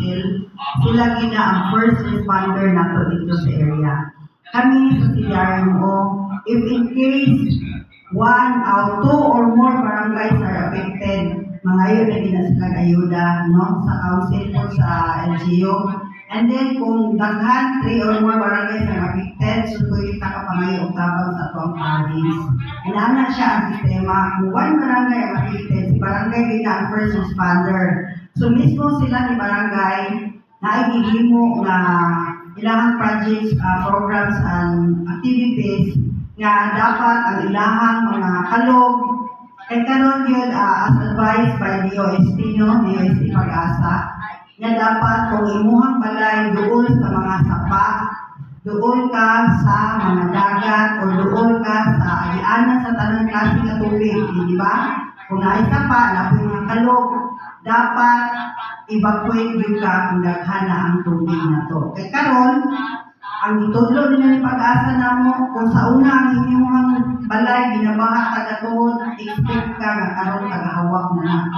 Council, sila gina ang first responder nato dito sa area. Kami sa CDRMO, if in case two or more barangays are affected, mga yun na ginasilag ayuda, no? Sa council po sa LGU. And then kung daghan 3 or more barangays are affected, so pwede ka pangayo og tabang sa tuwang province. Inaana siya ang sistema. Kung one barangay ang affected, si barangay gina ang first responder. So mismo sila ni barangay na igihimo na ilahang projects, programs and activities nga dapat ang ilahang mga kalog kay karon yun as advised by DOST, no? DOST Pag-asa nga dapat kung imuhang balay doon sa mga sapa, doon ka sa mga dagat o doon ka sa agianan sa tanang klase ng tubig, di ba? Kung naisa pa, labi mga kalog, dapat evacuate yun ka kung daghan na ang tubig na to. Kaya karon, ang itudlo nila ng Pag-asa na mo, kung sa una ang inyong balay, binabaha tagatuon, expect ka nga karon tagahawak na.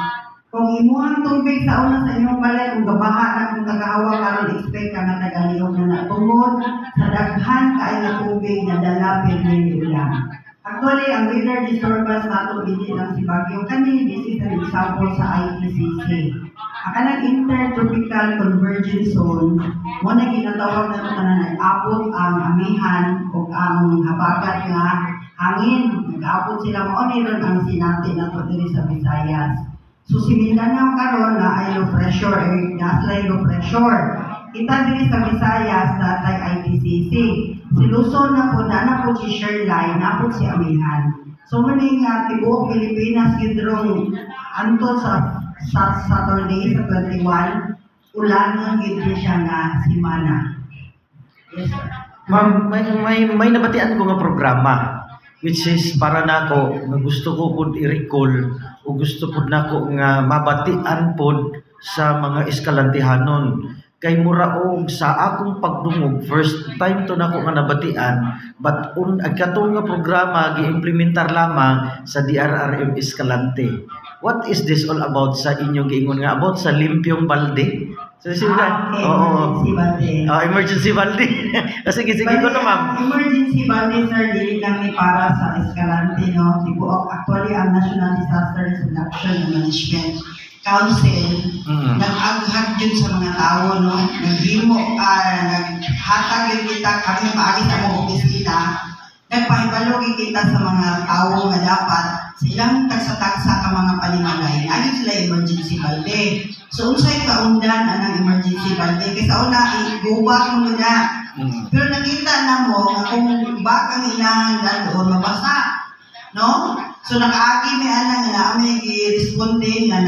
Kung imuhang tubig sa una sa inyong balay, kung gabaha na kung tagahawak karon, expect ka nga tagalihog na tungod sa daghan kaay na tubig na dala pwede ulan. Actually, ang weather disturbance nato hindi lang si Baguio Kani, this is an example sa IPCC. Ang kanang intertropical convergence zone, mo na ginatawag na ito na nag-abot ang amihan o ang habagat nga hangin. Nag-abot sila mo ron ang sinati na ito diri sa Visayas. So si Mindanao karon na ay low pressure, naslay low pressure. Kita diri sa Visayas na tay IPCC. Si Luzon na po, na po si Sherline, na po si Amihan. So maning tibuok Pilipinas gidrong anto sa Saturday sa 21, ulanon gid siya nga simana. Yes, sir. Ma'am, may nabatian ko nga programa which is para nako nga gusto ko pud i-recall o gusto pud nako nga mabatian pud sa mga eskalantehanon. Kay muraog sa akong pagdungog, first time to nako nga nabatian, but agkatong nga programa gi-implementar lamang sa DRRM Escalante. What is this all about sa inyong giingon nga about sa Limpiong Balde? So sila, emergency balde. Emergency balde. Sige ko na ma'am. Emergency balde sir, dili lang ni para sa Escalante, no? Tibuok actually ang National Disaster Reduction and Management Council, nag-aghag yun sa mga tao, no? Naghimo, naghatag yun kita, kami maagi sa mga opisina, nagpahibalog kita sa mga tao nga dapat silang tagsa-tagsa ka mga palimalay. Ayun sila emergency balde. So, unsay kaundan ang emergency balde? Kasi una, igubak mo na. Pero nakita na mo, kung bakang ilahan doon, mabasa. No? So nakaagi may anang na may i-responde na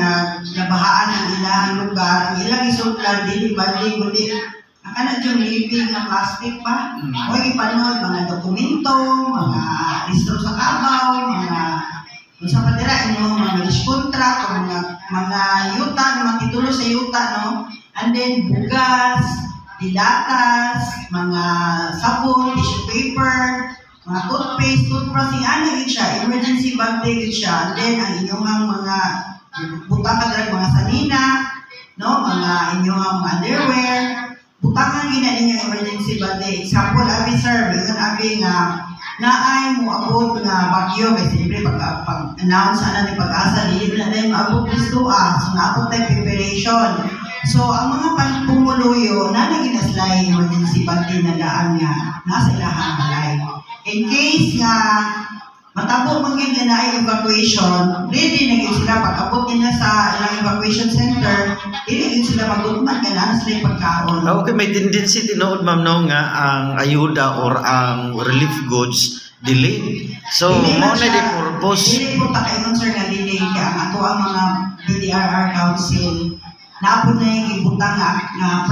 nabahaan ang ilang lugar, ang ilang isutlan, dili bali, kundi nakana yung living na plastic pa. O ipanod, mga dokumento, mga listro sa kabaw, mga kung sa patira, mga lease contract, mga yuta, mga titulo sa yuta, no? And then bugas, dilatas, mga sabon, tissue paper, mga toothpaste, toothbrush, ano yun siya, emergency bag yun siya. And then, ang inyong mga butang mga salina, no? Mga inyong mga underwear, butangan gina niya emergency bag. Example, abi sir, bisan abi nga naay mo abot nga bagyo, kasi siyempre pag-announce na ni Pag-asa, hindi na tayo maabot gusto so naabot tayo preparation. So, ang mga pumuluyo na naginaslay emergency bag na daan nga, nasa ilahang balay. In case nga matabo magiging na ay evacuation, ready na gid sila pag-abot nila sa ilang evacuation center, dili gid sila magutman kana sila pagkaon. Okay, may tendency tinood ma'am no nga ang ayuda or ang relief goods delayed. So mo na di purpose. Dili po ta kay concern nga delay kay ang ato ang mga DDRR Council naapod na yung ibutang nga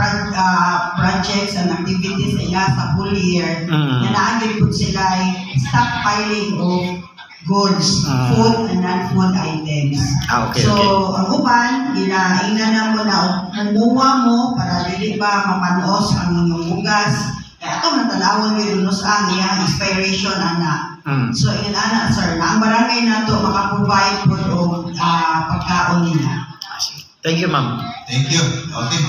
projects and activities nila sa full year na naagid po sila ay stockpiling of goods, food and non-food items. So, ang uban, ginaingnan na mo na umuwa mo para dili ba mapanos ang inyong ugas. Kaya ito natalawon yung lunos ang iyang expiration ana. So, yun ana sir, na ang barangay na ito makaprovide po o pagkaon nila. Thank you, ma'am. Thank you. Okay.